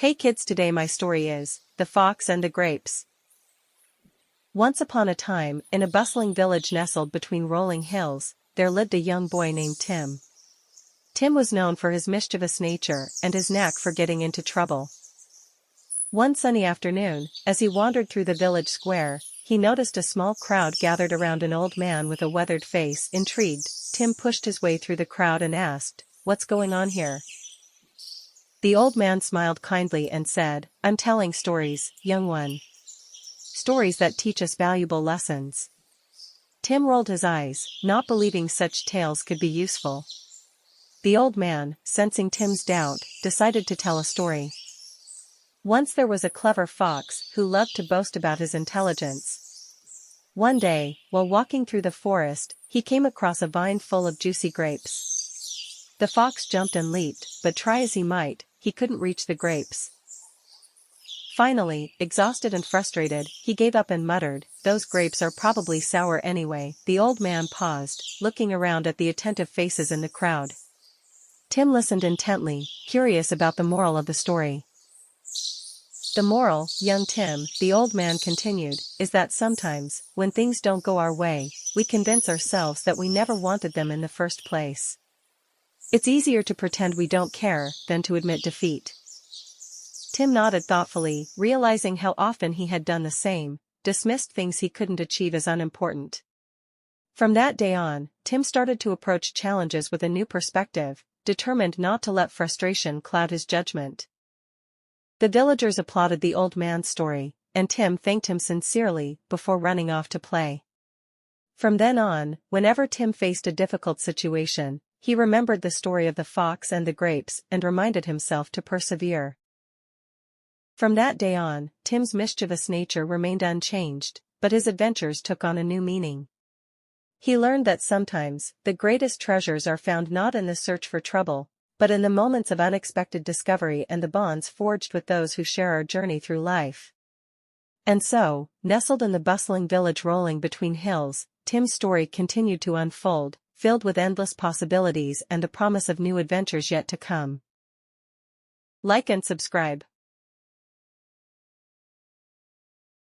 Hey kids, today my story is The Fox and the Grapes. Once upon a time, in a bustling village nestled between rolling hills, there lived a young boy named Tim. Tim was known for his mischievous nature and his knack for getting into trouble. One sunny afternoon, as he wandered through the village square, he noticed a small crowd gathered around an old man with a weathered face. Intrigued, Tim pushed his way through the crowd and asked, "What's going on here?" The old man smiled kindly and said, "I'm telling stories, young one. Stories that teach us valuable lessons." Tim rolled his eyes, not believing such tales could be useful. The old man, sensing Tim's doubt, decided to tell a story. Once there was a clever fox who loved to boast about his intelligence. One day, while walking through the forest, he came across a vine full of juicy grapes. The fox jumped and leaped, but try as he might, he couldn't reach the grapes. Finally, exhausted and frustrated, he gave up and muttered, "Those grapes are probably sour anyway." The old man paused, looking around at the attentive faces in the crowd. Tim listened intently, curious about the moral of the story. "The moral, young Tim," the old man continued, "is that sometimes, when things don't go our way, we convince ourselves that we never wanted them in the first place. It's easier to pretend we don't care than to admit defeat." Tim nodded thoughtfully, realizing how often he had done the same, dismissed things he couldn't achieve as unimportant. From that day on, Tim started to approach challenges with a new perspective, determined not to let frustration cloud his judgment. The villagers applauded the old man's story, and Tim thanked him sincerely before running off to play. From then on, whenever Tim faced a difficult situation, he remembered the story of the fox and the grapes and reminded himself to persevere. From that day on, Tim's mischievous nature remained unchanged, but his adventures took on a new meaning. He learned that sometimes, the greatest treasures are found not in the search for trouble, but in the moments of unexpected discovery and the bonds forged with those who share our journey through life. And so, nestled in the bustling village rolling between hills, Tim's story continued to unfold, filled with endless possibilities and the promise of new adventures yet to come. Like and subscribe.